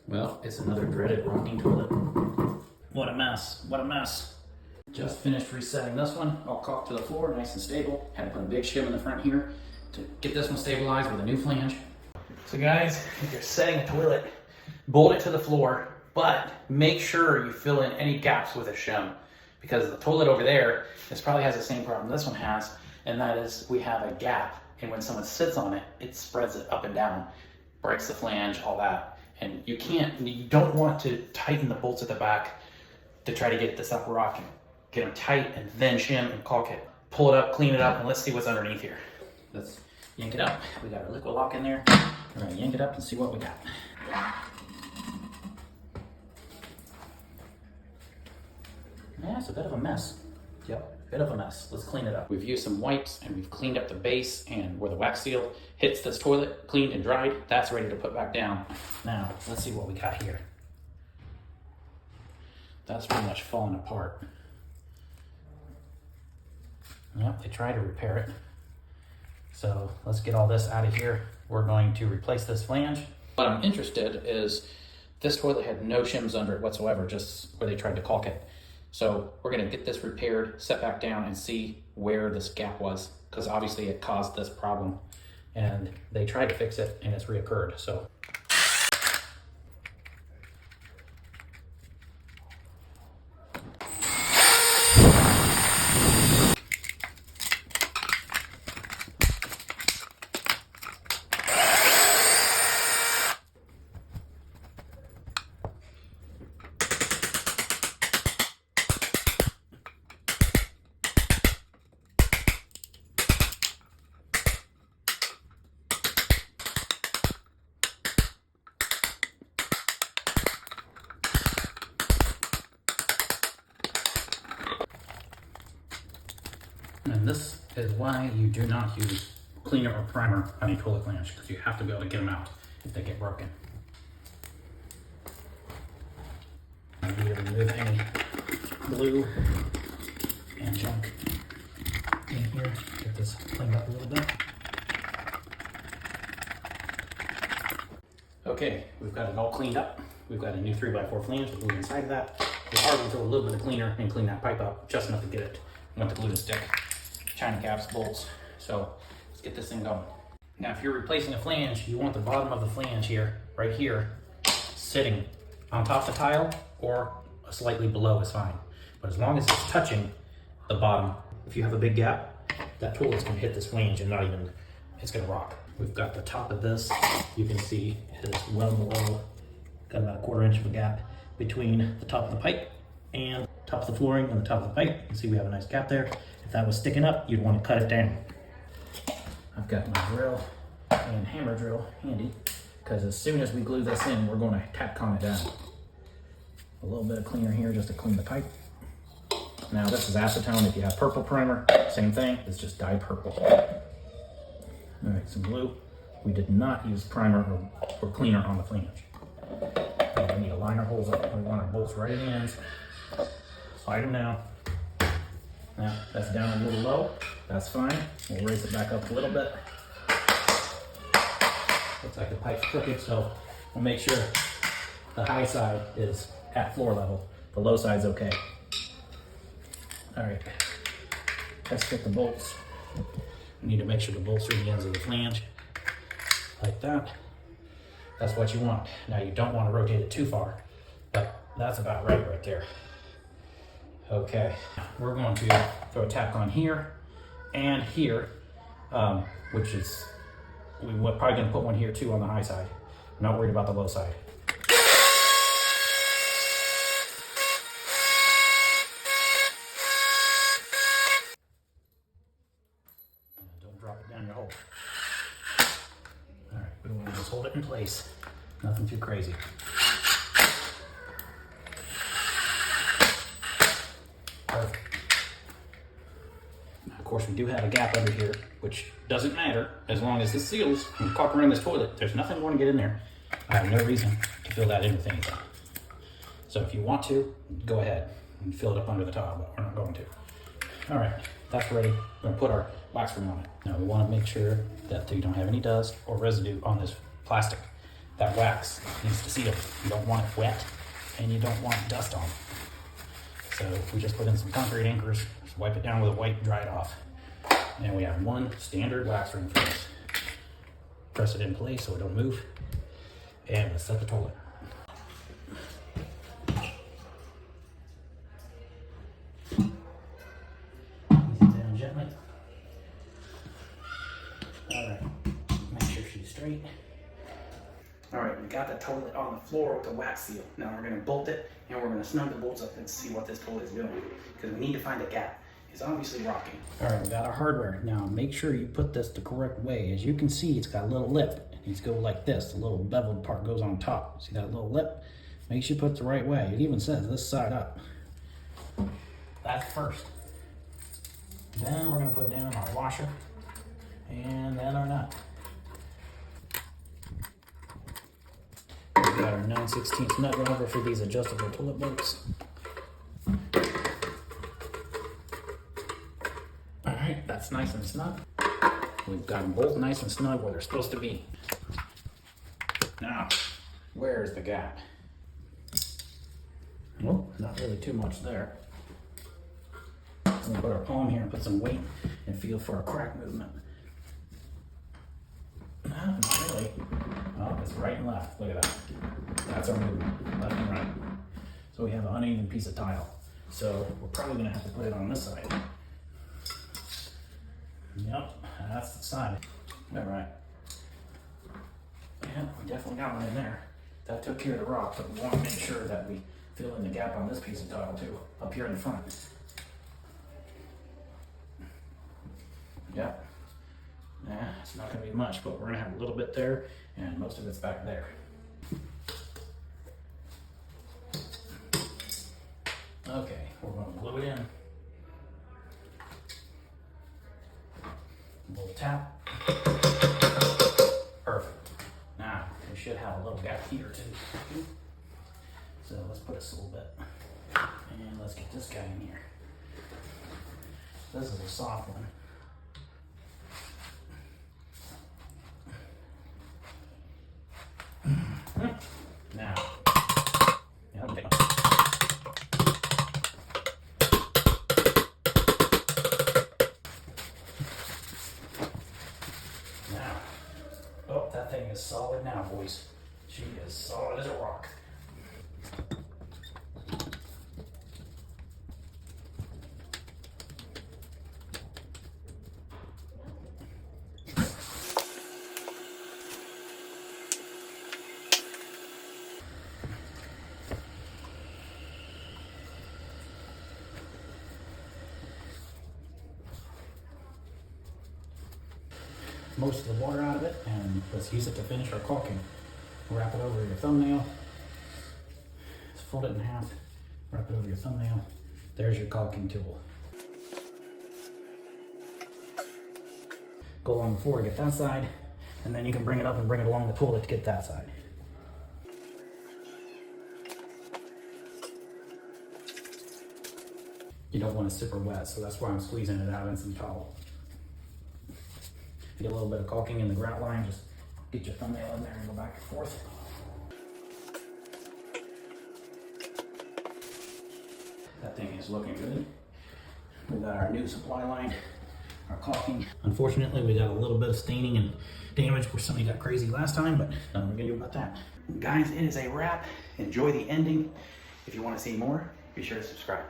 Well, it's another dreaded rocking toilet. What a mess, what a mess. Just finished resetting this one, all caulked to the floor, nice and stable. Had to put a big shim in the front here to get this one stabilized with a new flange. So guys, if you're setting a toilet, bolt it to the floor, but make sure you fill in any gaps with a shim, because the toilet over there, this probably has the same problem this one has, and that is we have a gap, and when someone sits on it, it spreads it up and down, breaks the flange, all that. And you don't want to tighten the bolts at the back to try to get this up rocking. Get them tight and then shim and caulk it. Pull it up, clean it up, and let's see what's underneath here. Let's yank it up. We got our liquid lock in there. We're gonna yank it up and see what we got. Yeah, it's a bit of a mess. Yep, bit of a mess. Let's clean it up. We've used some wipes and we've cleaned up the base and where the wax seal hits this toilet, cleaned and dried. That's ready to put back down. Now, let's see what we got here. That's pretty much falling apart. Yep, they tried to repair it. So let's get all this out of here. We're going to replace this flange. What I'm interested is this toilet had no shims under it whatsoever, just where they tried to caulk it. So we're gonna get this repaired, set back down and see where this gap was, because obviously it caused this problem and they tried to fix it and it's reoccurred, so. And this is why you do not use cleaner or primer on a toilet flange, because you have to be able to get them out if they get broken. I'm going to remove any glue and junk in here. Get this cleaned up a little bit. Okay, we've got it all cleaned up. We've got a new 3x4 flange with glue inside of that. We are going to throw a little bit of cleaner and clean that pipe up just enough to get it. We want the glue to stick. China caps, bolts. So let's get this thing going. Now, if you're replacing a flange, you want the bottom of the flange here, right here, sitting on top of the tile or slightly below is fine. But as long as it's touching the bottom, if you have a big gap, that toilet's gonna hit this flange and not even, it's gonna rock. We've got the top of this, you can see is well below, got about a 1/4 inch of a gap between the top of the pipe and top of the flooring and the top of the pipe. You can see we have a nice gap there. If that was sticking up, you'd want to cut it down. I've got my drill and hammer drill handy, because as soon as we glue this in, we're going to Tapcon it down. A little bit of cleaner here just to clean the pipe. Now this is acetone. If you have purple primer, same thing, it's just dyed purple. All right, some glue. We did not use primer or cleaner on the flange. We need to line our holes up. We want our bolts right in the ends. Slide them down. Now, that's down a little low. That's fine. We'll raise it back up a little bit. Looks like the pipe's crooked, so we'll make sure the high side is at floor level. The low side's okay. All right, let's fit the bolts. We need to make sure the bolts are in the ends of the flange, like that. That's what you want. Now, you don't want to rotate it too far, but that's about right there. Okay, we're going to throw a tack on here and here, which is, we're probably going to put one here too on the high side. I'm not worried about the low side. Don't drop it down your hole. All right, we want to just hold it in place. Nothing too crazy. Of course, we do have a gap under here, which doesn't matter as long as the seals and caulk around this toilet. There's nothing going to get in there. I have no reason to fill that in with anything. So if you want to, go ahead and fill it up under the tile, but we're not going to. All right, that's ready. We're going to put our wax ring on it. Now we want to make sure that you don't have any dust or residue on this plastic. that wax needs to seal. You don't want it wet and you don't want dust on. So we just put in some concrete anchors, just wipe it down with a wipe, dry it off. And we have one standard wax ring for this. Press it in place so it don't move. And let's set the toilet. Ease it down gently. All right, make sure she's straight. All right, we got the toilet on the floor with the wax seal. Now we're gonna bolt it and we're gonna snug the bolts up and see what this toilet is doing, because we need to find a gap. It's obviously rocking. All right, we got our hardware. Now make sure you put this the correct way. As you can see, it's got a little lip. It needs to go like this. The little beveled part goes on top. See that little lip? Make sure you put it the right way. It even says this side up. That's first. Then we're gonna put down our washer and then our nut. We've got our 9/16 nut driver for these adjustable toilet bolts. All right, that's nice and snug. We've got them both nice and snug where they're supposed to be. Now, where's the gap? Well, not really too much there. So we'll put our palm here and put some weight and feel for a crack movement. Not really. Oh, it's right and left. Look at that. That's our movement, left and right. So we have an uneven piece of tile. So we're probably gonna have to put it on this side. Yep, that's the side. All right. Yeah, we definitely got one in there. That took care of the rock, but we want to make sure that we fill in the gap on this piece of tile too, up here in the front. Yep. Nah, it's not gonna be much, but we're gonna have a little bit there, and most of it's back there. Okay, we're gonna glue it in. A little tap. Perfect. Now, we should have a little gap here too. So let's put this a little bit. And let's get this guy in here. This is a soft one. Now, yeah, okay. Now, oh, that thing is solid now, boys. She is solid as a rock. Most of the water out of it, and let's use it to finish our caulking. Wrap it over your thumbnail. Just fold it in half. Wrap it over your thumbnail. There's your caulking tool. Go along the floor to get that side, and then you can bring it up and bring it along the toilet to get that side. You don't want it super wet, so that's why I'm squeezing it out in some towel. Get a little bit of caulking in the grout line, just get your thumbnail in there and go back and forth. That thing is looking good. We got our new supply line, our caulking. Unfortunately, we got a little bit of staining and damage where somebody got crazy last time, but nothing we can do about that. Guys, it is a wrap. Enjoy the ending. If you want to see more, be sure to subscribe.